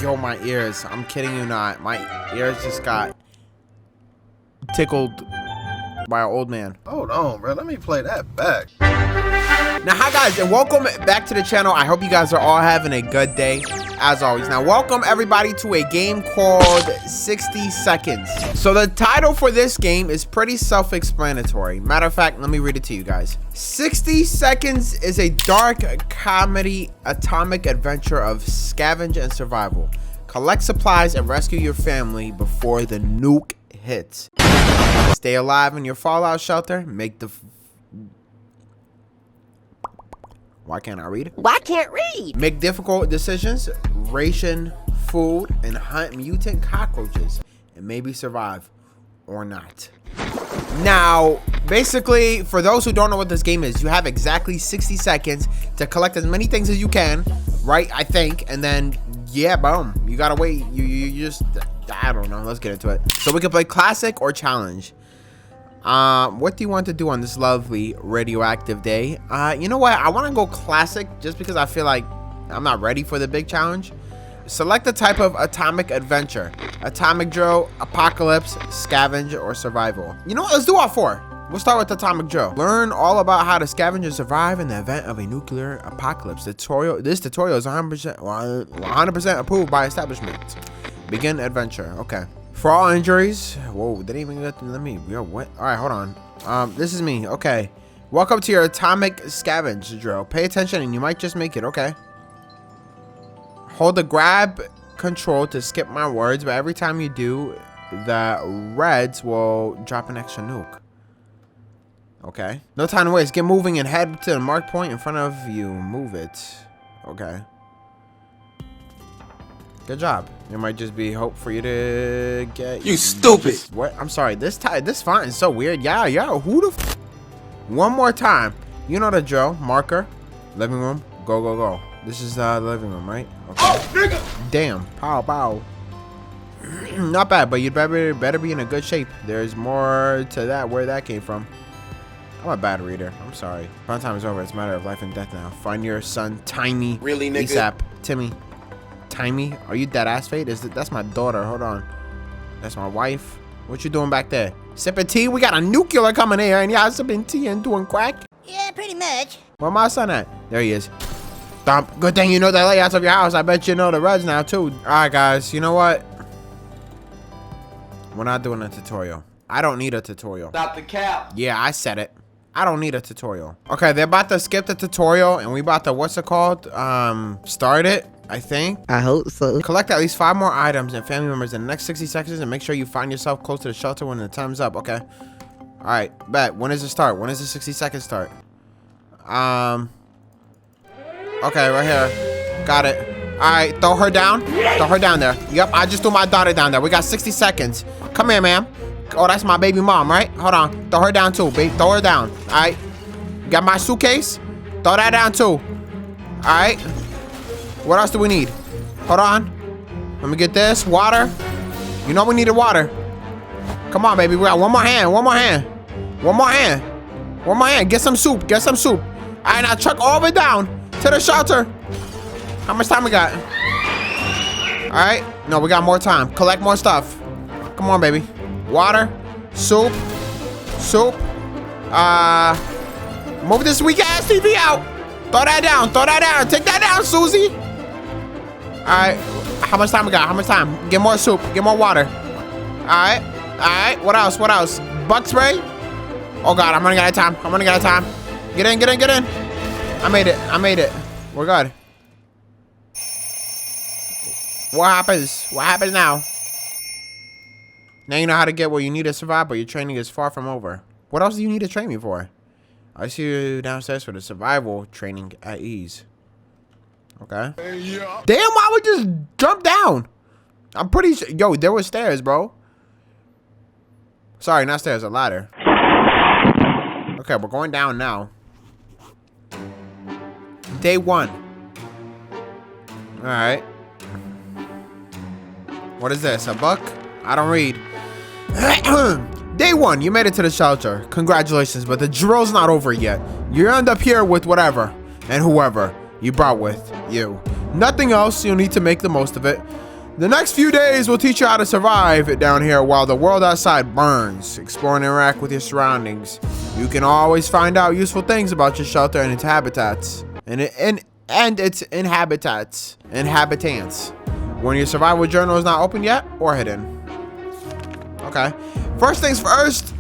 Yo, my ears. I'm kidding you not. My ears just got tickled by an old man. Hold on, bro. Let me play that back. Now, hi guys, and welcome back to the channel. I hope you guys are all having a good day, as always. Now, welcome everybody to a game called 60 Seconds. So the title for this game is pretty self-explanatory. Matter of fact, let me read it to you guys. 60 Seconds is a dark comedy atomic adventure of scavenge and survival. Collect supplies and rescue your family before the nuke hits. Stay alive in your fallout shelter. Make the... Why can't I read? Why can't read? Make difficult decisions, ration food, and hunt mutant cockroaches, and maybe survive or not. Now, basically, for those who don't know what this game is, you have exactly 60 seconds to collect as many things as you can, right? I think, and then, yeah, boom. You gotta wait. You just, I don't know. Let's get into it. So we can play classic or challenge. What do you want to do on this lovely radioactive day? You know what? I want to go classic just because I feel like I'm not ready for the big challenge. Select the type of atomic adventure. Atomic drill, apocalypse, scavenge, or survival. You know what? Let's do all four. We'll start with atomic drill. Learn all about how to scavenge and survive in the event of a nuclear apocalypse. This tutorial is 100% approved by establishment. Begin adventure. Okay. For all injuries, whoa, they didn't even let me, yo, what? All right, hold on. This is me, okay. Welcome to your atomic scavenge drill. Pay attention and you might just make it, okay. Hold the grab control to skip my words, but every time you do, the reds will drop an extra nuke. Okay. No time to waste, get moving and head to the marked point in front of you. Move it, okay. Good job. There might just be hope for you to get... You stupid! What? I'm sorry. This font is so weird. Yeah. Who the f... One more time. You know the drill. Marker. Living room. Go. This is the living room, right? Okay. Oh, nigga! Damn. Pow. Not bad, but you'd better be in a good shape. There's more to that where that came from. I'm a bad reader. I'm sorry. Fun time is over. It's a matter of life and death now. Find your son, Timmy. Really, nigga? ASAP. Timmy. Timmy, are you dead ass fate? That's my daughter. Hold on. That's my wife. What you doing back there? Sipping tea? We got a nuclear coming here and y'all sipping tea and doing crack? Yeah, pretty much. Where my son at? There he is. Thump. Good thing you know the layouts of your house. I bet you know the reds now too. Alright guys, you know what? We're not doing a tutorial. I don't need a tutorial. Stop the cap. Yeah, I said it. I don't need a tutorial. Okay, they're about to skip the tutorial and we about to, what's it called? Start it. I think. I hope so. Collect at least 5 more items and family members in the next 60 seconds and make sure you find yourself close to the shelter when the time's up. Okay. All right. Bet. When does it start? When does the 60 seconds start? Okay, right here. Got it. All right. Throw her down. Throw her down there. Yep. I just threw my daughter down there. We got 60 seconds. Come here, ma'am. Oh, that's my baby mom, right? Hold on. Throw her down too, babe. Throw her down. All right. Got my suitcase. Throw that down too. All right. What else do we need? Hold on. Let me get this. Water. You know we needed water. Come on, baby. We got one more hand. One more hand. One more hand. One more hand. Get some soup. Get some soup. All right, now truck all the way down to the shelter. How much time we got? All right. No, we got more time. Collect more stuff. Come on, baby. Water. Soup. Soup. Move this weak ass TV out. Throw that down. Throw that down. Take that down, Susie. Alright, how much time we got? How much time? Get more soup, get more water. Alright, what else? What else? Bug spray? Oh god, I'm running out of time. I'm running out of time. Get in. I made it. We're good. What happens? What happens now? Now you know how to get where you need to survive, but your training is far from over. What else do you need to train me for? I see you downstairs for the survival training at ease. Okay. Yeah. Damn, why would just jump down? I'm pretty sure. Yo, there were stairs, bro. Sorry, not stairs, a ladder. Okay, we're going down now. Day 1. All right. What is this? A book? I don't read. Day 1, you made it to the shelter. Congratulations, but the drill's not over yet. You end up here with whatever and whoever you brought with you. Nothing else. You'll need to make the most of it. The next few days will teach you how to survive down here while the world outside burns. Explore and interact with your surroundings. You can always find out useful things about your shelter and its habitats. And its inhabitants. When your survival journal is not open yet or hidden. Okay. First things first,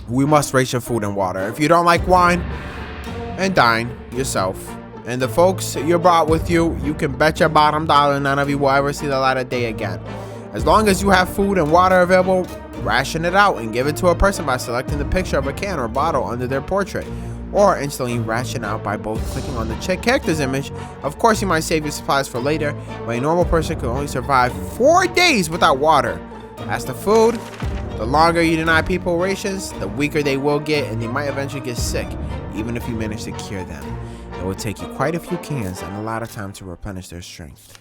we must ration food and water. If you don't like wine, and dine yourself. And the folks you brought with you, you can bet your bottom dollar none of you will ever see the light of day again. As long as you have food and water available, ration it out and give it to a person by selecting the picture of a can or bottle under their portrait. Or instantly ration out by both clicking on the character's image. Of course, you might save your supplies for later, but a normal person could only survive 4 days without water. As to food, the longer you deny people rations, the weaker they will get, and they might eventually get sick, even if you manage to cure them. It will take you quite a few cans and a lot of time to replenish their strength.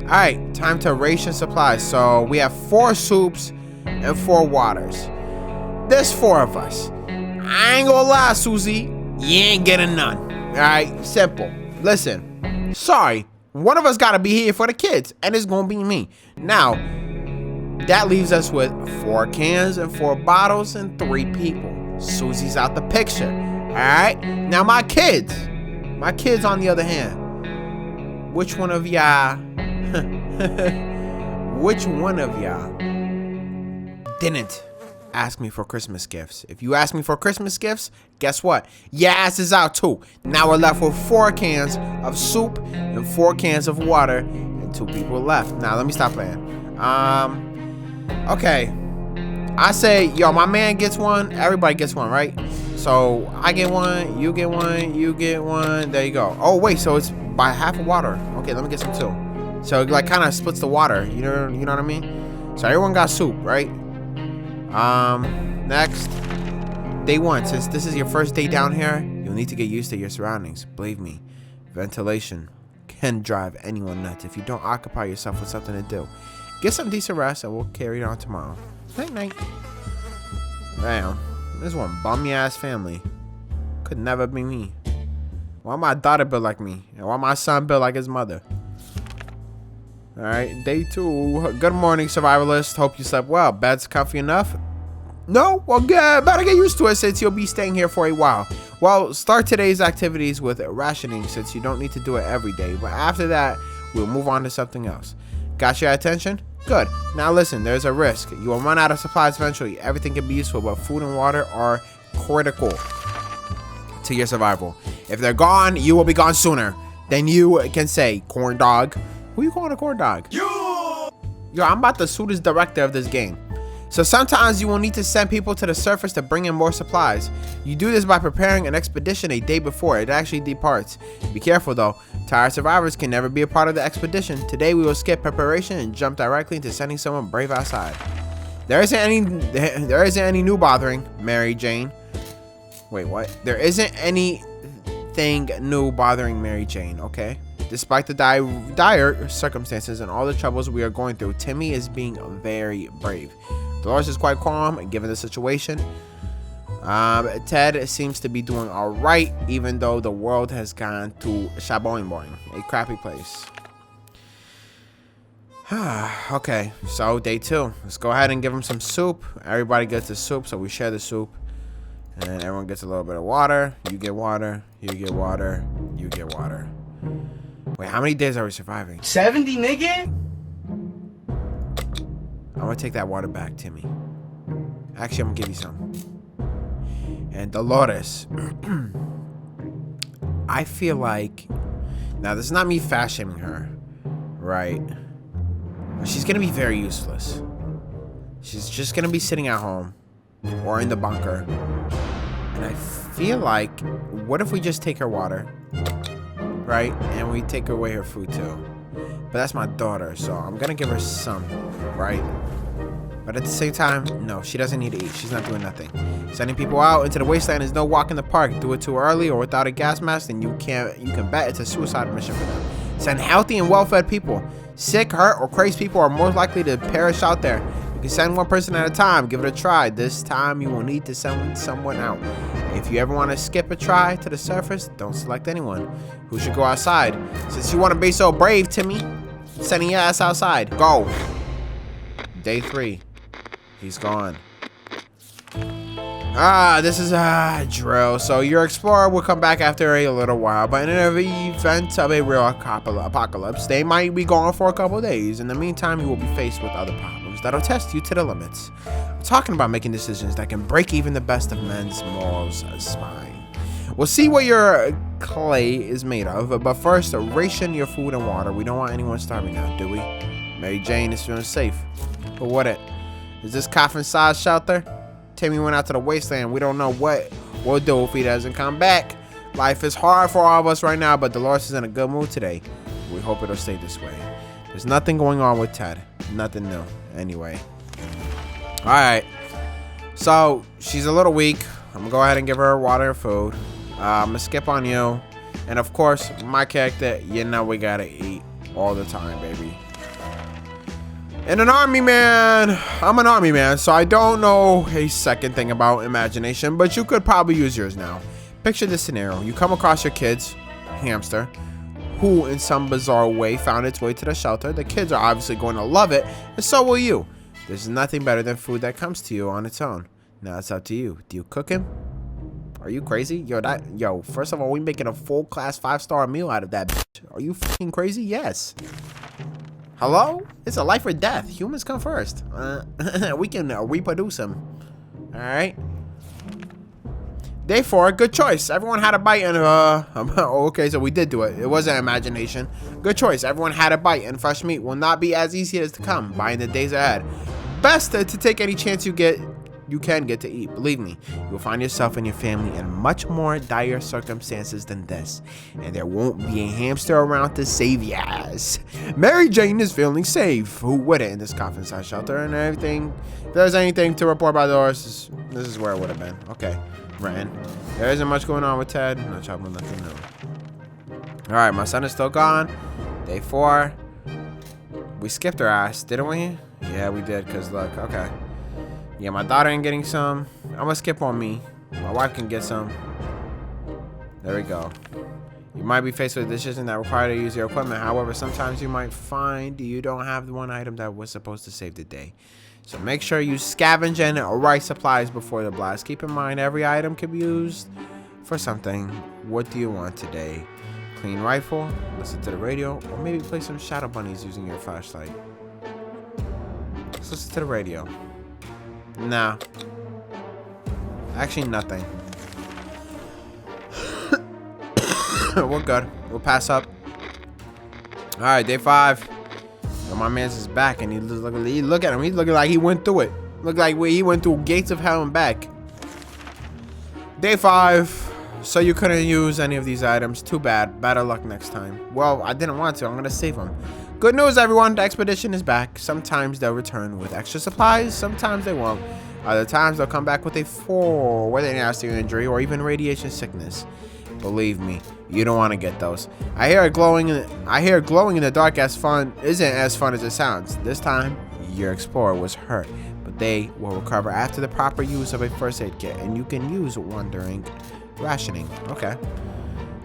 Alright, time to ration supplies. So we have 4 soups and 4 waters. There's 4 of us. I ain't gonna lie, Susie, you ain't getting none. Alright, simple. Listen, sorry, one of us gotta be here for the kids, and it's gonna be me. Now, that leaves us with 4 cans and 4 bottles and 3 people. Susie's out the picture. Alright, now my kids on the other hand, which one of y'all didn't ask me for Christmas gifts? If you ask me for Christmas gifts, guess what? Your ass is out too. Now we're left with 4 cans of soup and 4 cans of water and 2 people left. Now let me stop playing. Okay, I say, yo, my man gets one, everybody gets one, right? So I get one, you get one, you get one. There you go. Oh wait, so it's by half of water. Okay, let me get some too. So it like kind of splits the water. You know what I mean? So everyone got soup, right? Next, day 1. Since this is your first day down here, you'll need to get used to your surroundings. Believe me, ventilation can drive anyone nuts if you don't occupy yourself with something to do. Get some decent rest, and we'll carry it on tomorrow. Night night. Damn. This one bummy ass family. Could never be me. Why my daughter built like me? And why my son built like his mother? Alright, day 2. Good morning, survivalists. Hope you slept well. Bed's comfy enough? No? Well, better get used to it since you'll be staying here for a while. Well, start today's activities with rationing since you don't need to do it every day. But after that, we'll move on to something else. Got your attention? Good. Now listen, there's a risk. You will run out of supplies eventually. Everything can be useful, but food and water are critical to your survival. If they're gone, you will be gone sooner than you can say, corn dog. Who you calling a corn dog? Yo, I'm about the sweetest director of this game. So sometimes you will need to send people to the surface to bring in more supplies. You do this by preparing an expedition a day before it actually departs. Be careful though, tired survivors can never be a part of the expedition. Today we will skip preparation and jump directly into sending someone brave outside. There isn't any new bothering, Mary Jane. Wait, what? There isn't anything new bothering Mary Jane, okay? Despite the dire circumstances and all the troubles we are going through, Timmy is being very brave. Dolores is quite calm given the situation. Ted seems to be doing alright, even though the world has gone to Shaboing Boing, a crappy place. Okay, so day 2. Let's go ahead and give them some soup. Everybody gets the soup, so we share the soup. And then everyone gets a little bit of water. You get water, you get water, you get water. Wait, how many days are we surviving? 70, nigga? I'm gonna take that water back, Timmy. Actually, I'm gonna give you some. And Dolores, I feel like, now this is not me fat shaming her, right? But she's gonna be very useless. She's just gonna be sitting at home or in the bunker. And I feel like, what if we just take her water, right? And we take away her food too. But that's my daughter, so I'm gonna give her some, right? But at the same time, no, she doesn't need to eat. She's not doing nothing. Sending people out into the wasteland is no walk in the park. Do it too early or without a gas mask, then you can bet it's a suicide mission for them. Send healthy and well-fed people. Sick, hurt, or crazy people are more likely to perish out there. You can send one person at a time. Give it a try. This time you will need to send someone out. If you ever want to skip a try to the surface, don't select anyone who should go outside. Since you want to be so brave, Timmy, Sending your ass outside. Go. Day 3. He's gone. This is a drill. So your explorer will come back after a little while, but in an event of a real apocalypse, they might be gone for a couple days. In the meantime, you will be faced with other problems that'll test you to the limits. I'm talking about making decisions that can break even the best of men's morals spine. We'll see what your clay is made of, but first, ration your food and water. We don't want anyone starving now, do we? Mary Jane is feeling safe. But what it? Is this coffin-sized shelter? Timmy went out to the wasteland. We don't know what we'll do if he doesn't come back. Life is hard for all of us right now, but Dolores is in a good mood today. We hope it'll stay this way. There's nothing going on with Ted. Nothing new. Anyway. Alright. So, she's a little weak. I'm gonna go ahead and give her water and food. I'm gonna skip on you. And of course, my character, you know we gotta eat all the time, baby. And an army man, I'm an army man, so I don't know a second thing about imagination, but you could probably use yours now. Picture this scenario. You come across your kid's hamster, who in some bizarre way found its way to the shelter. The kids are obviously going to love it, and so will you. There's nothing better than food that comes to you on its own. Now it's up to you. Do you cook him? Are you crazy? Yo, first of all, we making a full class 5-star meal out of that bitch. Are you fucking crazy? Yes. Hello? It's a life or death. Humans come first. We can reproduce them. Alright. Day 4, good choice. Everyone had a bite and okay, so we did do it. It wasn't imagination. Good choice. Everyone had a bite, and fresh meat will not be as easy as to come by in the days ahead. Best to take any chance you can get to eat. Believe me, you will find yourself and your family in much more dire circumstances than this, and there won't be a hamster around to save you ass. Mary Jane is feeling safe. Who wouldn't in this coffin-sized shelter and everything? If there's anything to report by Dolores, this is where it would have been. Okay, ran. There isn't much going on with Ted. No trouble, nothing new. All right, my son is still gone. Day 4. We skipped her ass, didn't we? Yeah, we did. Cause look, okay. Yeah, my daughter ain't getting some. I'm gonna skip on me. My wife can get some. There we go. You might be faced with a decision that require to use your equipment. However, sometimes you might find you don't have the one item that was supposed to save the day. So make sure you scavenge and right supplies before the blast. Keep in mind, every item can be used for something. What do you want today? Clean rifle, listen to the radio, or maybe play some shadow bunnies using your flashlight. Let's listen to the radio. Nah. Actually, nothing. We're good. We'll pass up. Alright, day 5. So my man's is back, and look at him. He's looking like he went through it. Look like he went through gates of hell and back. Day 5. So you couldn't use any of these items. Too bad. Better luck next time. Well, I didn't want to. I'm gonna save them. Good news, everyone. The expedition is back. Sometimes they'll return with extra supplies. Sometimes they won't. Other times they'll come back with a nasty injury or even radiation sickness. Believe me, you don't want to get those. I hear glowing in the dark isn't as fun as it sounds. This time, your explorer was hurt, but they will recover after the proper use of a first aid kit, and you can use one during rationing. Okay.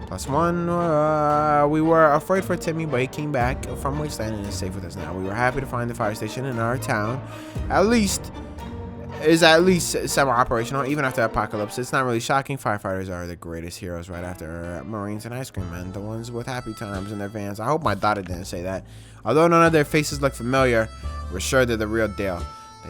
+1. We were afraid for Timmy, but he came back from wasteland and is safe with us now. We were happy to find the fire station in our town. At least semi-operational, even after apocalypse. It's not really shocking. Firefighters are the greatest heroes right after Marines and ice cream men, the ones with happy times in their vans. I hope my daughter didn't say that. Although none of their faces look familiar, we're sure they're the real deal.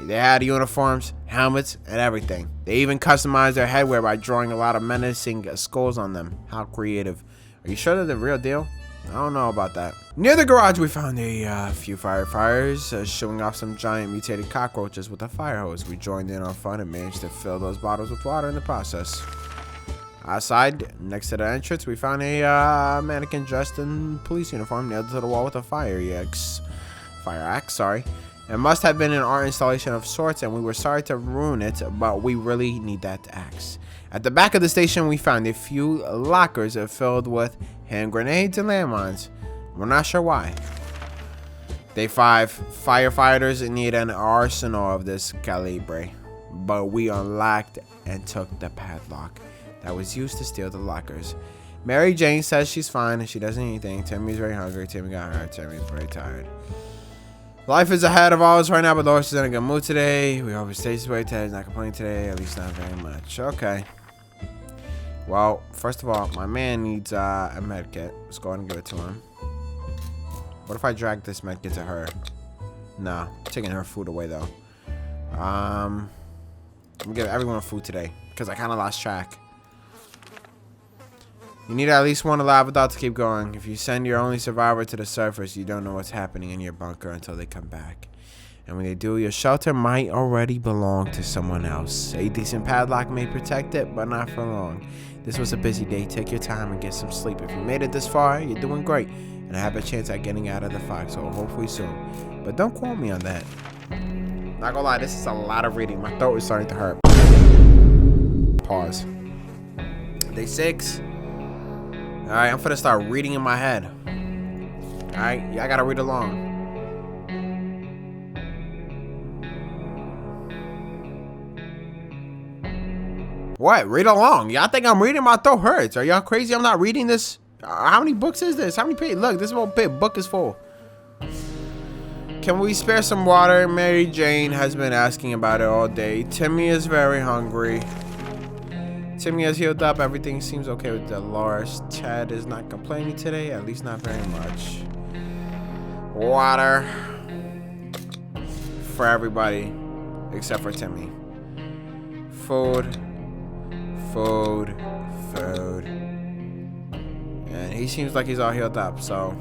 They had uniforms, helmets, and everything. They even customized their headwear by drawing a lot of menacing skulls on them. How creative. Are you sure they're the real deal? I don't know about that. Near the garage, we found a few firefighters showing off some giant mutated cockroaches with a fire hose. We joined in on fun and managed to fill those bottles with water in the process. Outside, next to the entrance, we found a mannequin dressed in police uniform nailed to the wall with a fire axe. It must have been an art installation of sorts, and we were sorry to ruin it, but we really need that axe. At the back of the station, we found a few lockers filled with hand grenades and landmines. We're not sure why. Day 5. Firefighters need an arsenal of this calibre, but we unlocked and took the padlock that was used to steal the lockers. Mary Jane says she's fine and she doesn't eat anything. Timmy's very hungry. Timmy got hurt. Timmy's very tired. Life is ahead of all us right now, but Lois is in a good mood today. We hope it stays this way. Ted's not complaining today, at least not very much. Okay. Well, first of all, my man needs a med kit. Let's go ahead and give it to him. What if I drag this med kit to her? Nah, taking her food away though. I'm gonna give everyone food today because I kind of lost track. You need at least one alive adult to keep going. If you send your only survivor to the surface, you don't know what's happening in your bunker until they come back. And when they do, your shelter might already belong to someone else. A decent padlock may protect it, but not for long. This was a busy day. Take your time and get some sleep. If you made it this far, you're doing great. And I have a chance at getting out of the foxhole, hopefully soon. But don't quote me on that. Not gonna lie, this is a lot of reading. My throat is starting to hurt. Pause. Day 6. Alright, I'm finna start reading in my head. Alright, yeah, I gotta read along. What? Read along? Y'all think I'm reading? My throat hurts. Are y'all crazy? I'm not reading this. How many books is this? How many pages? Look, this whole book is full. Can we spare some water? Mary Jane has been asking about it all day. Timmy is very hungry. Timmy has healed up. Everything seems okay with Dolores. Chad is not complaining today, at least not very much. Water for everybody except for Timmy. Food. Food. Food. And he seems like he's all healed up, so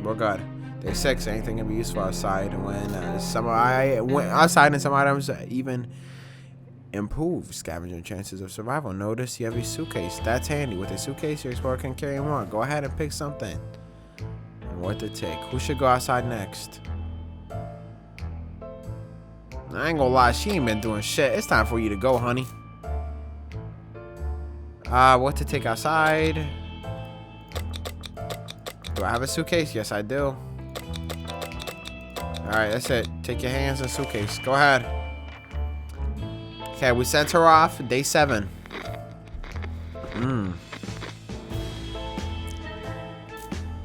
we're good. Day 6, anything can be useful outside. And when I went outside and some items even improve scavenging chances of survival. Notice you have a suitcase. That's handy. With a suitcase, your explorer can carry more. Go ahead and pick something. And what to take. Who should go outside next? I ain't gonna lie, she ain't been doing shit. It's time for you to go, honey. What to take outside? Do I have a suitcase? Yes, I do. Alright, that's it. Take your hands and suitcase. Go ahead. Okay, we sent her off. Day 7.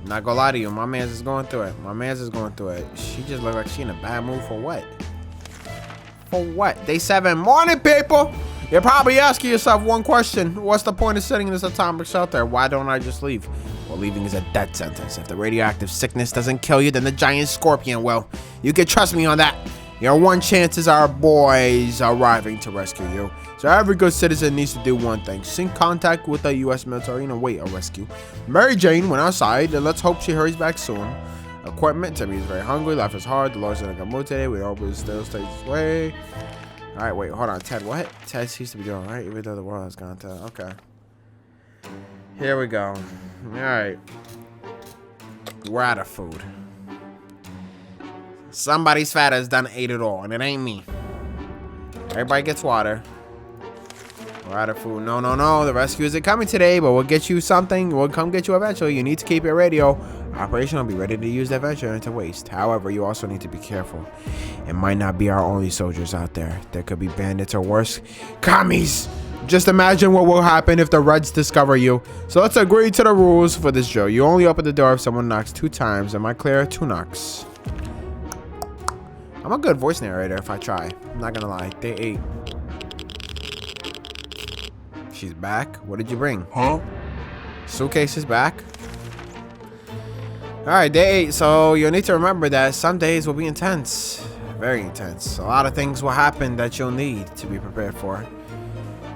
Not gonna lie to you. My man's is going through it. My man's is going through it. She just looked like she in a bad mood for what? For what? Day 7. Morning, people! You're probably asking yourself one question. What's the point of sitting in this atomic shelter? Why don't I just leave? Well, leaving is a death sentence. If the radioactive sickness doesn't kill you, then the giant scorpion will. You can trust me on that. Your one chance is our boys arriving to rescue you. So every good citizen needs to do one thing. Sync contact with the U.S. military and await a rescue. Mary Jane went outside, and let's hope she hurries back soon. Equipment. Timmy is very hungry. Life is hard. The Lord's in a good mood today. We hope it still stays this way. Alright, wait, hold on. Ted, what? Ted seems to be doing right, even though the world has gone to... Okay. Here we go. Alright. We're out of food. Somebody's fat has done ate it all, and it ain't me. Everybody gets water. We're out of food. No, no, no. The rescue isn't coming today, but we'll get you something. We'll come get you eventually. You need to keep your radio operational. Be ready to use that venture into waste. However, you also need to be careful. It might not be our only soldiers out there. There could be bandits or worse, commies. Just imagine what will happen if the Reds discover you. So let's agree to the rules for this drill. You only open the door if someone knocks 2 times. Am I clear? 2 knocks. I'm a good voice narrator if I try. I'm not gonna lie. Day 8. She's back. What did you bring? Huh? Suitcase is back. Alright, day 8. So you'll need to remember that some days will be intense. Very intense. A lot of things will happen that you'll need to be prepared for.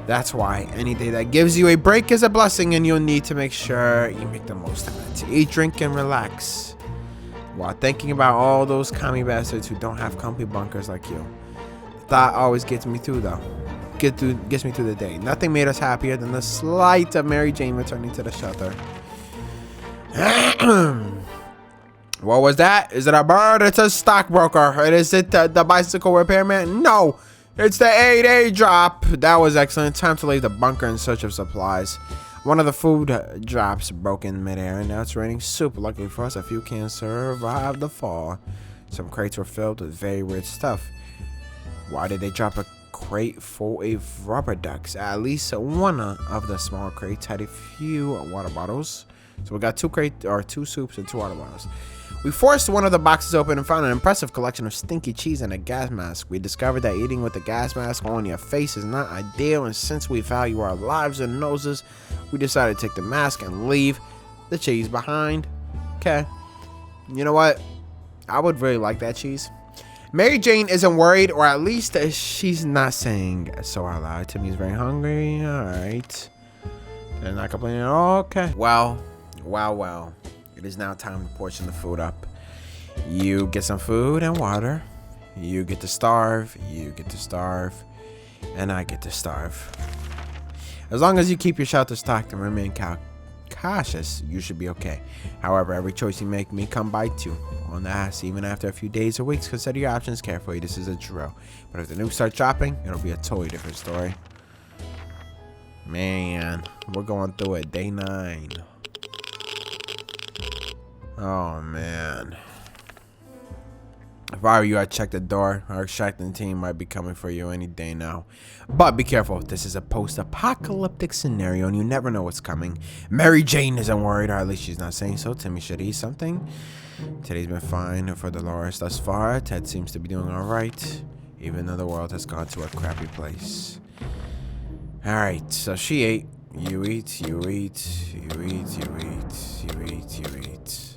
That's why any day that gives you a break is a blessing, and you'll need to make sure you make the most of it. Eat, drink, and relax while thinking about all those commie bastards who don't have comfy bunkers like you. The thought always gets me through though. Gets me through the day. Nothing made us happier than the sight of Mary Jane returning to the shelter. What was that? Is it a bird? It's a stockbroker. Is it the bicycle repairman? No, it's the 8A drop. That was excellent. Time to leave the bunker in search of supplies. One of the food drops broke in midair, and now it's raining soup. Luckily for us, a few can survive the fall. Some crates were filled with very weird stuff. Why did they drop a crate full of rubber ducks. At least one of the small crates had a few water bottles. So we got 2 soups and 2 water bottles. We forced one of the boxes open and found an impressive collection of stinky cheese and a gas mask. We discovered that eating with a gas mask on your face is not ideal, and since we value our lives and noses, we decided to take the mask and leave the cheese behind. Okay. You know what? I would really like that cheese. Mary Jane isn't worried, or at least she's not saying so out loud. Timmy's very hungry. All right. They're not complaining at all. Okay. Well. It is now time to portion the food up. You get some food and water. You get to starve. You get to starve. And I get to starve. As long as you keep your shelter stocked and remain cautious, you should be okay. However, every choice you make may come bite you on the ass, even after a few days or weeks. Consider your options carefully. This is a drill. But if the nukes start dropping, it'll be a totally different story. Man, we're going through it. Day 9. Oh, man. If I were you, I'd check the door. Our extracting team might be coming for you any day now. But be careful. This is a post-apocalyptic scenario, and you never know what's coming. Mary Jane isn't worried, or at least she's not saying so. Timmy should eat something. Today's been fine for Dolores thus far. Ted seems to be doing all right, even though the world has gone to a crappy place. All right, so she ate. You eat, you eat, you eat, you eat, you eat, you eat.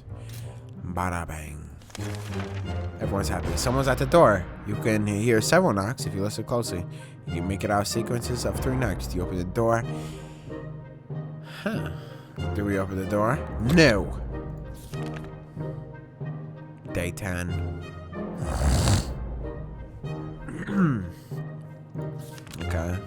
Bada bang. Everyone's happy. Someone's at the door. You can hear several knocks if you listen closely. You can make it out sequences of 3 knocks. Do you open the door? Huh. Do we open the door? No. Day 10. Okay.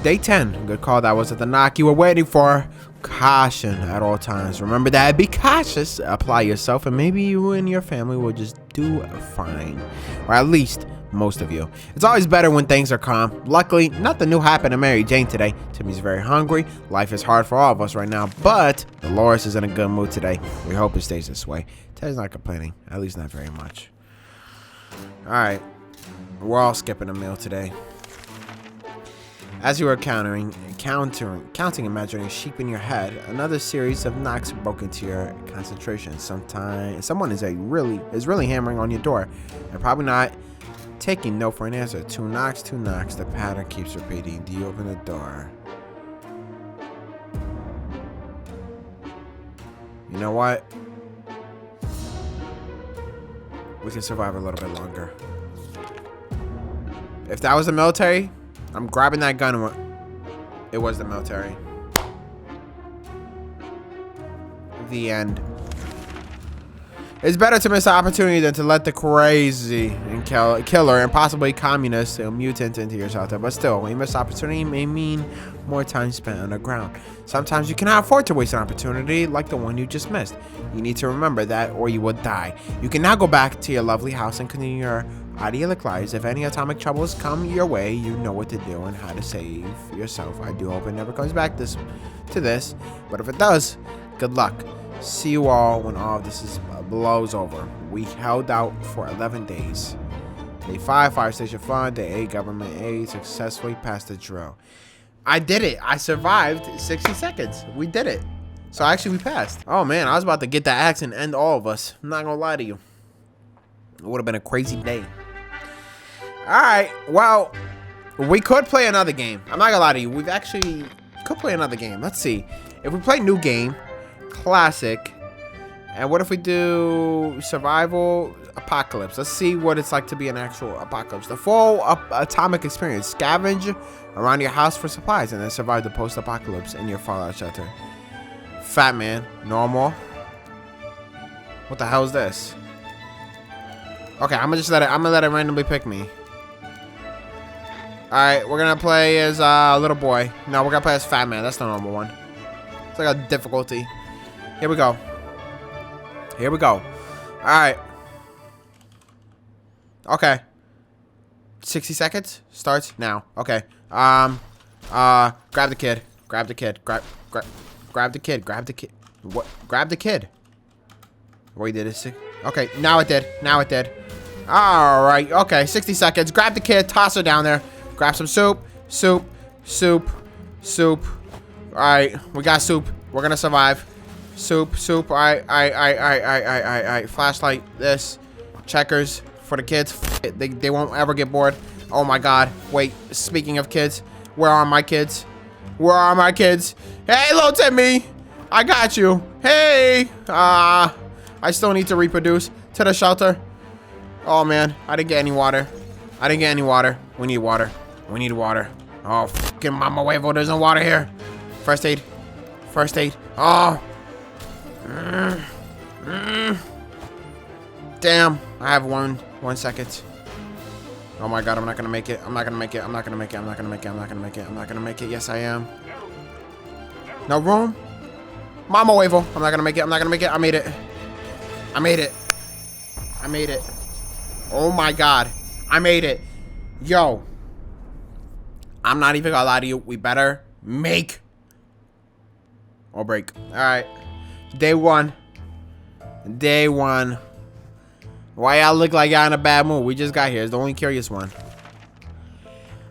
Day 10. Good call. That was at the knock you were waiting for. Caution at all times. Remember that. Be cautious. Apply yourself, and maybe you and your family will just do fine. Or at least most of you. It's always better when things are calm. Luckily, nothing new happened to Mary Jane today. Timmy's very hungry. Life is hard for all of us right now, but Dolores is in a good mood today. We hope it stays this way. Ted's not complaining. At least not very much. Alright. We're all skipping a meal today. As you were counting imaginary sheep in your head, another series of knocks broke into your concentration. Someone is really hammering on your door, and probably not taking no for an answer. 2 knocks, 2 knocks. The pattern keeps repeating. Do you open the door? You know what? We can survive a little bit longer. If that was the military, I'm grabbing that gun. It was the military. The end. It's better to miss an opportunity than to let the crazy and killer and possibly communist mutant into your shelter. But still, when you miss opportunity, may mean more time spent underground. Sometimes you cannot afford to waste an opportunity like the one you just missed. You need to remember that, or you will die. You can now go back to your lovely house and continue your idyllic lives. If any atomic troubles come your way, you know what to do and how to save yourself. I do hope it never comes back to this, but if it does, good luck. See you all when all of this blows over. We held out for 11 days. Day 5, fire station fun. Day 8, government aid. Successfully passed the drill. I did it. I survived 60 seconds. We did it. So actually we passed. Oh man, I was about to get that axe and end all of us. I'm not gonna lie to you. It would have been a crazy day. Alright, well, we could play another game. I'm not gonna lie to you. We've actually could play another game. Let's see. If we play new game, classic, and what if we do survival apocalypse? Let's see what it's like to be an actual apocalypse. The full atomic experience. Scavenge around your house for supplies and then survive the post-apocalypse in your fallout shelter. Fat man, normal. What the hell is this? Okay, I'm gonna let it randomly pick me. Alright, we're gonna play as little boy. No, we're gonna play as fat man. That's the normal one. It's like a difficulty. Here we go. Here we go. Alright. Okay. 60 seconds? Starts now. Okay. Grab the kid. Grab the kid. Grab the kid. Grab the kid. What? Grab the kid. Wait, did it? Okay, now it did. Now it did. Alright. Okay, 60 seconds. Grab the kid. Toss her down there. Grab some soup. Soup. Soup. Soup. Alright, we got soup. We're gonna survive. Soup. Soup. Alright. Flashlight. This. Checkers for the kids. They won't ever get bored. Oh my god. Wait, speaking of kids, where are my kids? Where are my kids? Hey, little Timmy! I got you. Hey! I still need to reproduce. To the shelter. Oh man, I didn't get any water. I didn't get any water. We need water. We need water. Oh, fucking mama huevo, there's no water here. First aid. First aid. Oh. Damn. I have one second. Oh my god, I'm not gonna make it. I'm not gonna make it. I'm not gonna make it. I'm not gonna make it. I'm not gonna make it. I'm not gonna make it. Yes, I am. No room? Mama huevo. I'm not gonna make it. I'm not gonna make it. I made it. I made it. I made it. Oh my god. I made it. Yo. I'm not even gonna lie to you. We better make or break. Alright. Day one. Day one. Why y'all look like y'all in a bad mood? We just got here. It's the only curious one.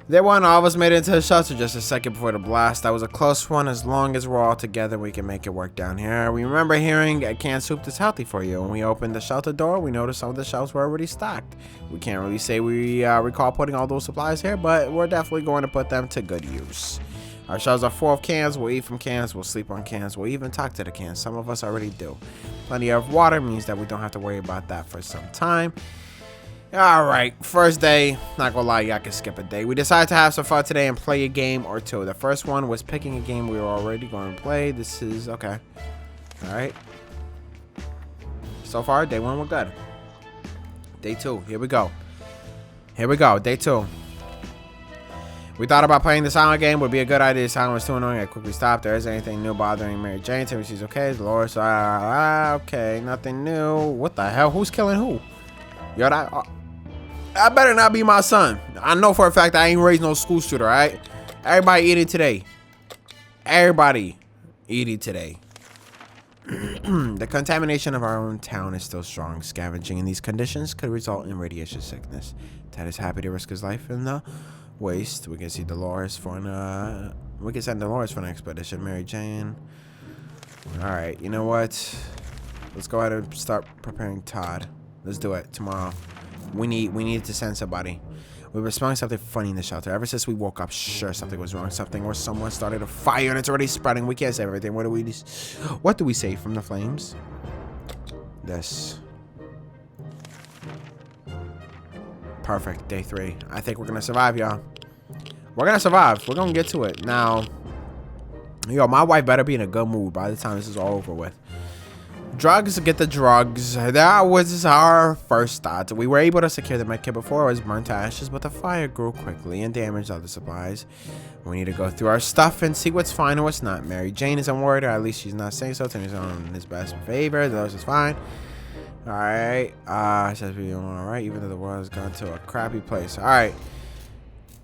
Day one, all of us made it into the shelter just a second before the blast. That was a close one. As long as we're all together, we can make it work down here. We remember hearing a canned soup is healthy for you. When we opened the shelter door, we noticed some of the shelves were already stocked. We can't really say we recall putting all those supplies here, but we're definitely going to put them to good use. Our shelves are full of cans. We'll eat from cans. We'll sleep on cans. We'll even talk to the cans. Some of us already do. Plenty of water means that we don't have to worry about that for some time. Alright, first day. Not gonna lie, y'all can skip a day. We decided to have some fun today and play a game or two. The first one was picking a game we were already going to play. This is okay. Alright. So far, day one, we're good. Day two, here we go. Here we go, day two. We thought about playing the silent game would be a good idea. The silent was too annoying. I quickly stopped. There isn't anything new bothering Mary Jane. Timmy, she's okay. Dolores, okay, nothing new. What the hell? Who's killing who? Yo, that better not be my son. I know for a fact I ain't raised no school shooter, alright? Everybody eating today. Everybody eating today. The contamination of our own town is still strong. Scavenging in these conditions could result in radiation sickness. Ted is happy to risk his life in the waste. We can see Dolores for an we can send Dolores for an expedition. Mary Jane. Alright, you know what? Let's go ahead and start preparing Todd. Let's do it tomorrow. We need to send somebody. We were smelling something funny in the shelter. Ever since we woke up, sure something was wrong. Something or someone started a fire and it's already spreading. We can't say everything. What do we say from the flames? This. Perfect. Day 3. I think we're gonna survive, y'all. We're gonna survive. We're gonna get to it. Now, yo, my wife better be in a good mood by the time this is all over with. Drugs, get the drugs. That was our first thought. We were able to secure the medkit before it was burnt to ashes, but the fire grew quickly and damaged other supplies. We need to go through our stuff and see what's fine and what's not. Mary Jane isn't worried, or at least she's not saying so. Timmy's on his best behavior. Those is fine. Alright. Says we're doing alright, even though the world has gone to a crappy place. Alright.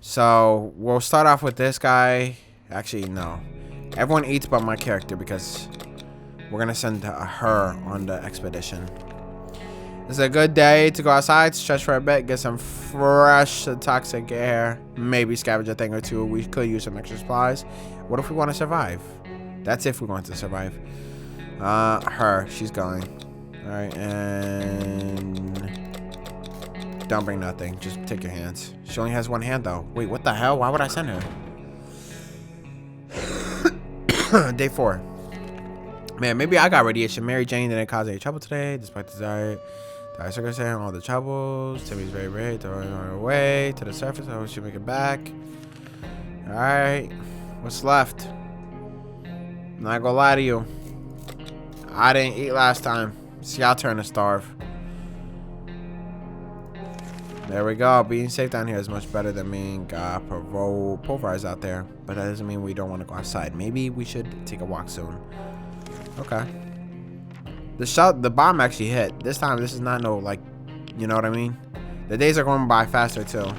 So, we'll start off with this guy. Actually, no. Everyone eats but my character because we're gonna send her on the expedition. It's a good day to go outside, stretch for a bit, get some fresh toxic air, maybe scavenge a thing or two. We could use some extra supplies. What if we want to survive? That's if we want to survive. Her, she's going. All right, and don't bring nothing. Just take your hands. She only has one hand though. Wait, what the hell? Why would I send her? Day 4. Man, maybe I got radiation. Mary Jane didn't cause any trouble today, despite the desire. The ice are saying all the troubles. Timmy's very ready, throwing her away to the surface. I hope she make it back. Alright. What's left? I'm not gonna lie to you. I didn't eat last time. It's y'all turn to starve. There we go. Being safe down here is much better than being pulverized out there. But that doesn't mean we don't want to go outside. Maybe we should take a walk soon. Okay. The bomb actually hit. This time, this is not no, like, you know what I mean? The days are going by faster, too.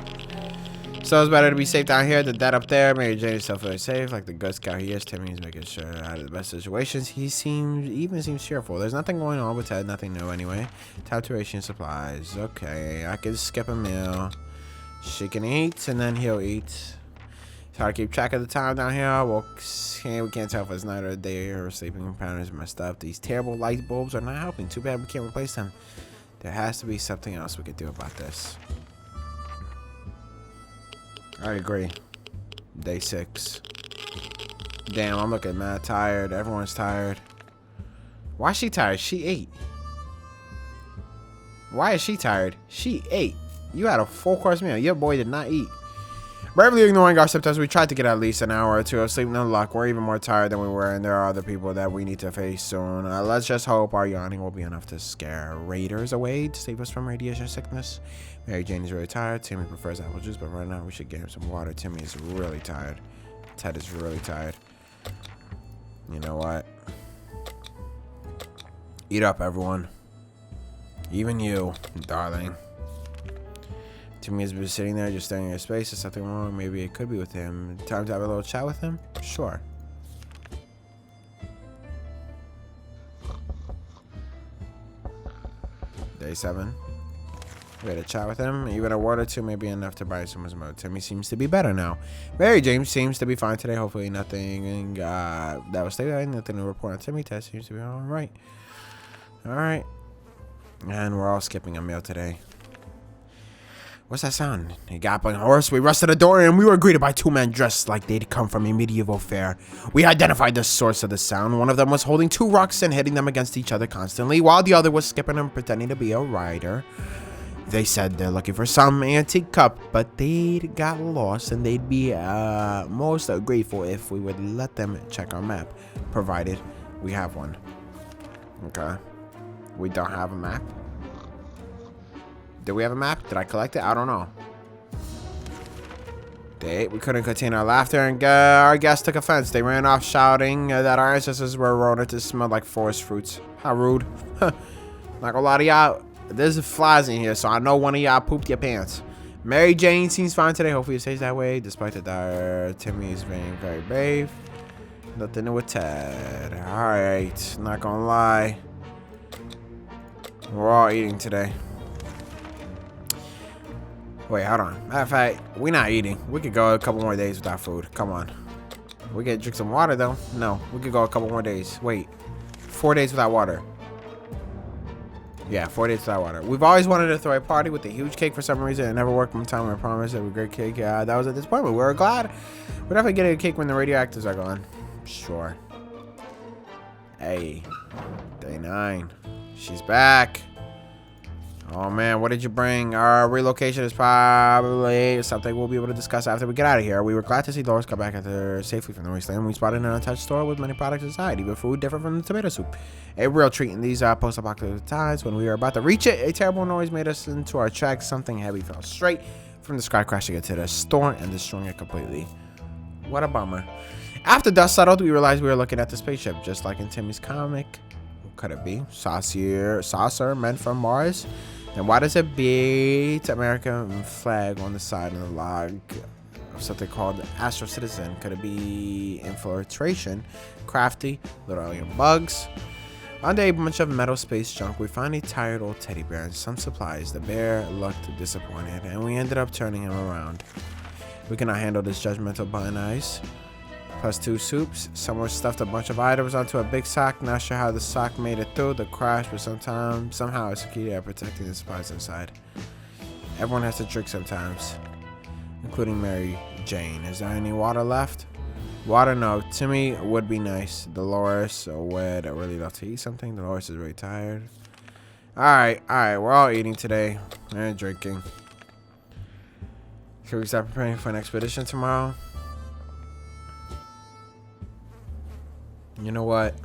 So it's better to be safe down here than dead up there. Mary Jane is still very safe, like the good scout he is. Timmy's making sure out of the best situations. He even seems cheerful. There's nothing going on with Ted. Nothing new, anyway. Time to ration supplies. Okay, I can skip a meal. She can eat, and then he'll eat. It's hard to keep track of the time down here. We can't tell if it's night or day or sleeping patterns are messed up. These terrible light bulbs are not helping. Too bad we can't replace them. There has to be something else we could do about this. I agree. Day 6. Damn, I'm looking mad tired. Everyone's tired. Why is she tired? She ate. Why is she tired? She ate. You had a full-course meal. Your boy did not eat. Bravely ignoring our symptoms, we tried to get at least an hour or two of sleep. No luck. We're even more tired than we were, and there are other people that we need to face soon. Let's just hope our yawning will be enough to scare raiders away to save us from radiation sickness. Mary Jane is really tired. Timmy prefers apple juice, but right now we should get him some water. Timmy is really tired. Ted is really tired. You know what? Eat up, everyone. Even you, darling. Timmy has been sitting there just staring at his face. Is something wrong? Maybe it could be with him. Time to have a little chat with him? Sure. Day 7. We had a chat with him. Even a word or two may be enough to brighten someone's mood. Timmy seems to be better now. Mary Jane seems to be fine today. Hopefully nothing that was stated. Nothing to report on Timmy. Ted seems to be all right. All right. And we're all skipping a meal today. What's that sound? A galloping horse. We rushed to the door and we were greeted by 2 men dressed like they'd come from a medieval fair. We identified the source of the sound. One of them was holding 2 rocks and hitting them against each other constantly, while the other was skipping and pretending to be a rider. They said they're looking for some antique cup, but they'd got lost and they'd be most grateful if we would let them check our map, provided we have one. Okay. We don't have a map. Do we have a map? Did I collect it? I don't know. We couldn't contain our laughter, and our guests took offense. They ran off shouting that our ancestors were rodents that smelled like forest fruits. How rude. Not gonna lie to y'all. There's flies in here, so I know one of y'all pooped your pants. Mary Jane seems fine today. Hopefully it stays that way. Despite the dire, Timmy is being very brave. Nothing to do with Ted. Alright. Not gonna lie. We're all eating today. Wait, hold on. Matter of fact, we're not eating. We could go a couple more days without food. Come on. We could drink some water, though. No, we could go a couple more days. Wait. 4 days without water. Yeah, 4 days without water. We've always wanted to throw a party with a huge cake for some reason. It never worked one time. I promised it would be a great cake. That was a disappointment. We were glad. We're definitely getting a cake when the radioactives are gone. Sure. Hey. Day 9. She's back. Oh man, what did you bring? Our relocation is probably something we'll be able to discuss after we get out of here. We were glad to see Doris come back safely from the wasteland. We spotted an untouched store with many products inside, even food different from the tomato soup. A real treat in these post-apocalyptic times. When we were about to reach it, a terrible noise made us into our tracks. Something heavy fell straight from the sky, crashing into the store and destroying it completely. What a bummer. After dust settled, we realized we were looking at the spaceship, just like in Timmy's comic. What could it be? Saucer meant from Mars? And why does it beat American flag on the side of the log of something called Astro Citizen? Could it be infiltration? Crafty, little alien bugs? One day, a bunch of metal space junk. We found a tired old teddy bear and some supplies. The bear looked disappointed, and we ended up turning him around. We cannot handle this judgmental button eyes. Plus 2 soups. Someone stuffed a bunch of items onto a big sock. Not sure how the sock made it through the crash, but somehow it's security at protecting the supplies inside. Everyone has to drink sometimes, including Mary Jane. Is there any water left? Water, no. Timmy would be nice. Dolores would really love to eat something. Dolores is really tired. Alright. We're all eating today and drinking. Should we start preparing for an expedition tomorrow? You know what?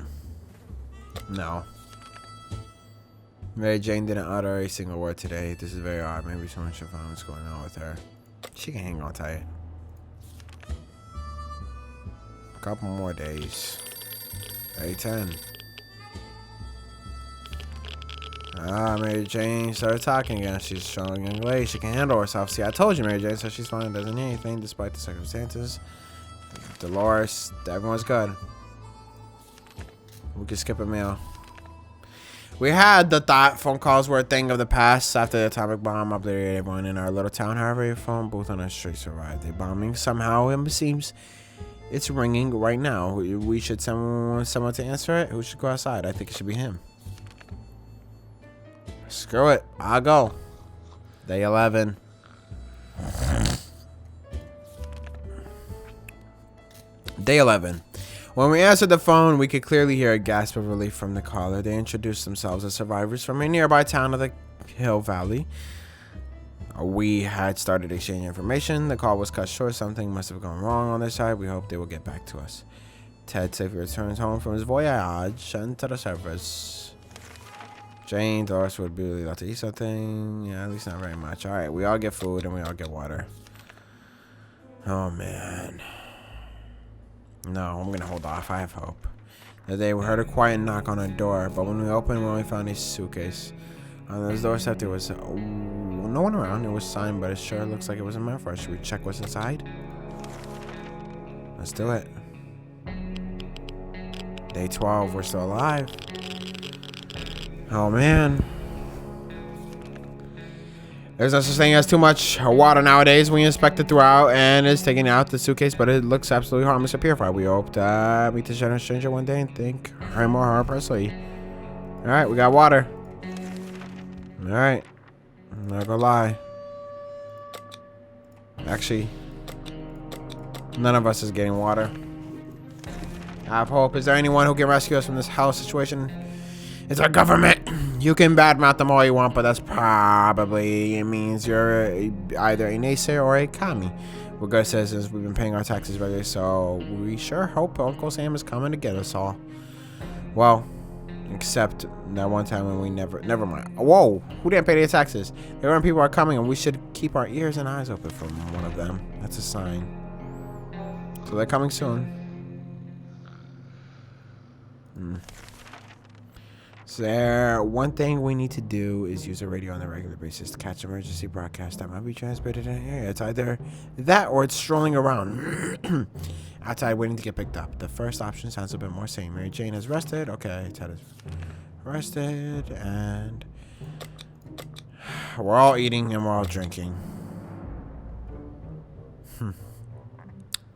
No. Mary Jane didn't utter a single word today. This is very odd. Maybe someone should find what's going on with her. She can hang on tight. A couple more days. Day 10. Mary Jane started talking again. She's a strong young lady. She can handle herself. See, I told you Mary Jane said she's fine. Doesn't need anything despite the circumstances. Dolores, everyone's good. We could skip a meal. We had the thought phone calls were a thing of the past after the atomic bomb obliterated everyone in our little town. However, your phone booth on our street survived the bombing. Somehow, it seems it's ringing right now. We should someone to answer it. Who should go outside? I think it should be him. Screw it. I'll go. Day 11. Day 11. When we answered the phone, we could clearly hear a gasp of relief from the caller. They introduced themselves as survivors from a nearby town of the Hill Valley. We had started exchanging information. The call was cut short. Something must have gone wrong on their side. We hope they will get back to us. Ted safely returns home from his voyage into the service. Jane, Doris would really like to eat something. Yeah, at least not very much. All right, we all get food and we all get water. Oh, man. No, I'm going to hold off. I have hope. The day we heard a quiet knock on our door, but when we opened, we only found a suitcase. On the doorstep, there was no one around. It was signed, but it sure looks like it wasn't meant for us. Should we check what's inside? Let's do it. Day 12. We're still alive. Oh, man. There's no such thing as too much water nowadays. We inspect it throughout and it's taking out the suitcase, but it looks absolutely harmless and purified. We hope to meet the generous stranger one day and think him or her personally. Alright, we got water. Alright. I'm not gonna lie. Actually, none of us is getting water. I have hope. Is there anyone who can rescue us from this hell situation? It's our government. You can badmouth them all you want, but that's probably it means you're either a naysayer or a commie. We're good citizens. We've been paying our taxes regularly, so we sure hope Uncle Sam is coming to get us all. Well, except that one time when we never mind. Whoa, who didn't pay their taxes? There weren't people are coming, and we should keep our ears and eyes open for one of them. That's a sign. So they're coming soon. So one thing we need to do is use a radio on a regular basis to catch emergency broadcasts that might be transmitted in an area. It's either that or it's strolling around outside waiting to get picked up. The first option sounds a bit more sane. Mary Jane is rested. Okay, Ted is rested, and we're all eating and we're all drinking.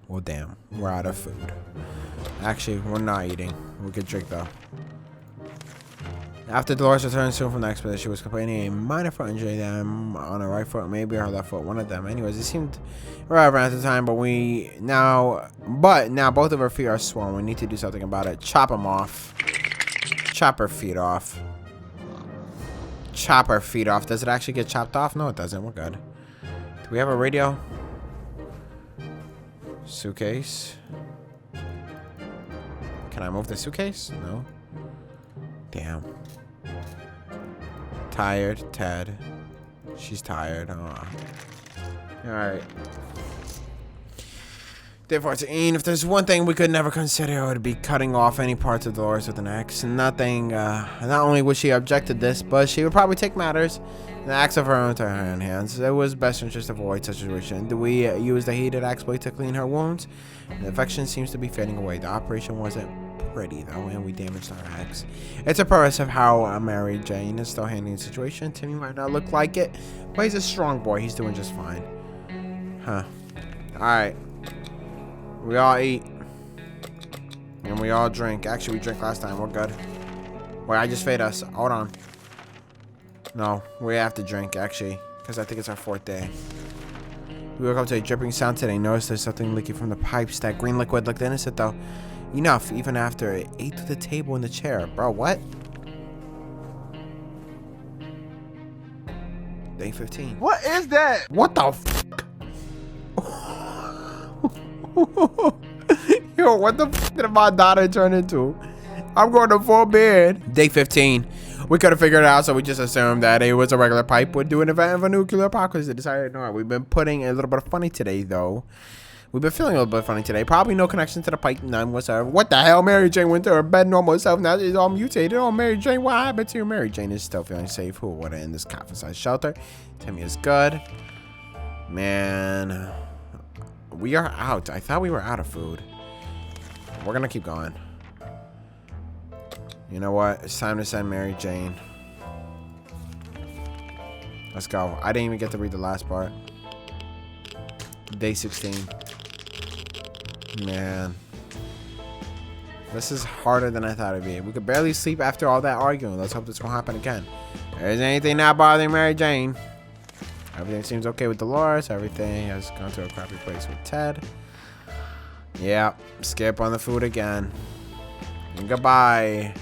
Well, damn, we're out of food. Actually, we're not eating. We could drink though. After Dolores returned soon from the expedition, she was complaining a minor foot injury on her right foot, maybe her left foot, one of them. Anyways, it seemed irrelevant at the time, but now both of her feet are swollen. We need to do something about it. Chop them off. Chop her feet off. Chop her feet off. Does it actually get chopped off? No, it doesn't. We're good. Do we have a radio? Suitcase. Can I move the suitcase? No. Damn. Tired, Ted. She's tired. Oh. Alright. Day 14. If there's one thing we could never consider, it would be cutting off any parts of Dolores with an axe. Not only would she object to this, but she would probably take matters in the acts of her own into her own hands. It was best interest to avoid such a situation. Do we use the heated axe blade to clean her wounds? The infection seems to be fading away. The operation wasn't pretty though, and we damaged our axe. It's a progress of how Mary Jane is still handling the situation. Timmy might not look like it, but he's a strong boy. He's doing just fine. Huh. Alright. We all eat. And we all drink. Actually, we drank last time. We're good. Wait, I just fade us. Hold on. No, we have to drink, actually. Because I think it's our 4th day. We woke up to a dripping sound today. Noticed there's something leaking from the pipes. That green liquid looked innocent, though. Enough, even after it ate to the table in the chair. Bro, what? Day 15. What is that? What the f? Yo, what the f did my daughter turn into? I'm going to full bed. Day 15. We could have figured it out, so we just assumed that it was a regular pipe would do an event of a nuclear apocalypse. They decided to ignore it. We've been putting a little bit of funny today, though. We've been feeling a little bit funny today. Probably no connection to the pipe, none whatsoever. What the hell? Mary Jane went to her bed normal self. Now she's all mutated. Oh, Mary Jane, what happened to you? Mary Jane is still feeling safe. Who would in this coffin-sized shelter? Timmy is good. Man, we are out. I thought we were out of food. We're gonna keep going. You know what? It's time to send Mary Jane. Let's go. I didn't even get to read the last part. Day 16. Man. This is harder than I thought it'd be. We could barely sleep after all that arguing. Let's hope this won't happen again. There isn't anything not bothering Mary Jane. Everything seems okay with Dolores. Everything has gone to a crappy place with Ted. Yeah. Skip on the food again. And goodbye.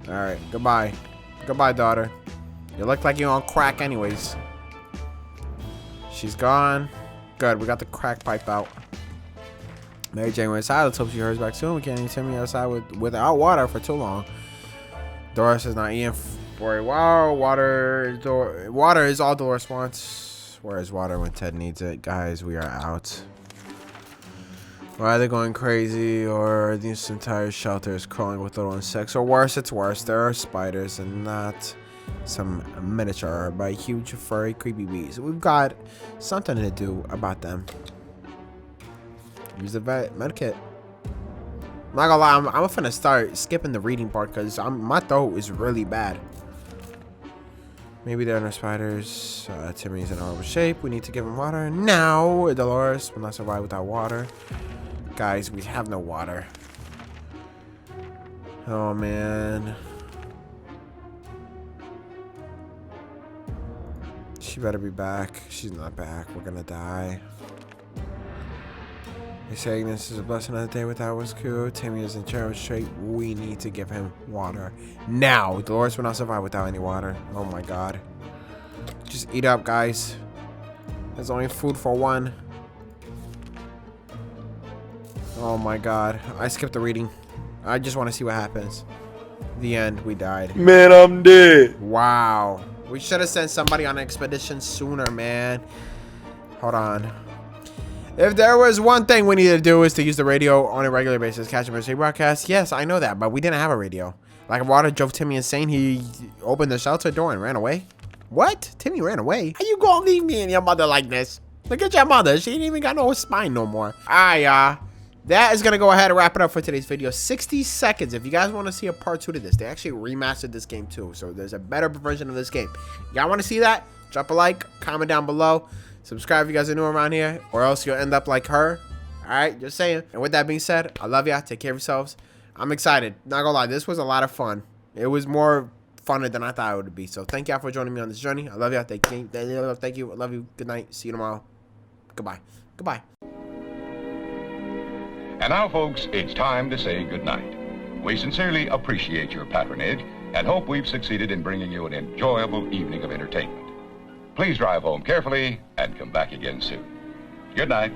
Alright. Goodbye. Goodbye, daughter. You look like you're on crack anyways. She's gone. Good. We got the crack pipe out. Mary Jane went inside. Let's hope she hurries back soon. We can't even send me outside without water for too long. Doris is not eating for a while. Water is all Doris wants. Where is water when Ted needs it? Guys, we are out. We're either going crazy or this entire shelter is crawling with little insects. Or worse, it's worse. There are spiders and not some miniature but huge furry creepy bees. We've got something to do about them. Use the medkit. I'm not gonna lie, I'm finna start skipping the reading part because my throat is really bad. Maybe there are no spiders. Timmy's in horrible shape. We need to give him water now. Dolores will not survive without water. Guys, we have no water. Oh man. She better be back. She's not back. We're gonna die. They're saying this is a blessing of the day without was cool. Timmy is in terrible shape. We need to give him water now. Dolores will not survive without any water. Oh my god. Just eat up, guys. There's only food for one. Oh my god. I skipped the reading. I just want to see what happens. The end. We died. Man, I'm dead. Wow. We should have sent somebody on an expedition sooner, man. Hold on. If there was one thing we needed to do is to use the radio on a regular basis, catch emergency broadcast. Yes, I know that, but we didn't have a radio. Like water drove Timmy insane. He opened the shelter door and ran away. What? Timmy ran away? How you gonna leave me and your mother like this? Look at your mother. She ain't even got no spine no more. Alright, y'all. That is gonna go ahead and wrap it up for today's video. 60 seconds. If you guys want to see a part 2 to this, they actually remastered this game too. So there's a better version of this game. Y'all want to see that? Drop a like, comment down below. Subscribe if you guys are new around here, or else you'll end up like her. Alright, just saying. And with that being said, I love y'all. Take care of yourselves. I'm excited. Not gonna lie, this was a lot of fun. It was more funner than I thought it would be. So thank y'all for joining me on this journey. I love y'all. Thank you. I love you. Good night. See you tomorrow. Goodbye. Goodbye. And now, folks, it's time to say goodnight. We sincerely appreciate your patronage and hope we've succeeded in bringing you an enjoyable evening of entertainment. Please drive home carefully and come back again soon. Good night.